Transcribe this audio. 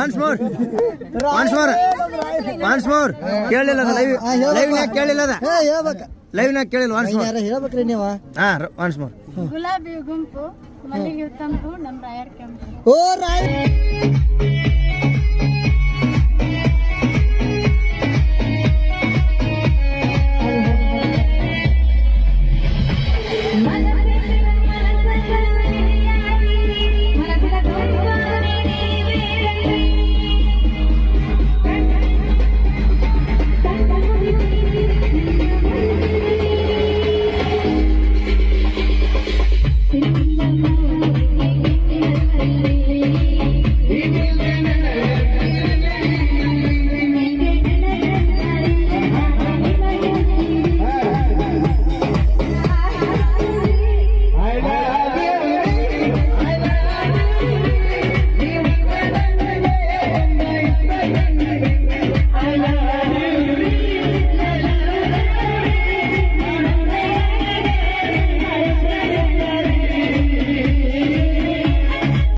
Once more ಕೇಳಿಲ್ಲ ಲೈವ್ನಾಗ ಕೇಳಿಲ್ಲ ಲೈವ್ನಾಗ ಕೇಳಿಲ್ಲ ಒನ್ಸ್ ಮೋರ್ ಹೇಳ್ಬೇಕ್ರಿ ನೀವು. ಹಾ ಒನ್ಸ್ ಮೋರ್. ಗುಲಾಬಿ ಗುಂಪು ಮಲ್ಲಿಗೆ ತಂಪು ನಮ್ಮ ರಾಯರ್ ಕೆಂಪು. ಓ ರಾಯರ್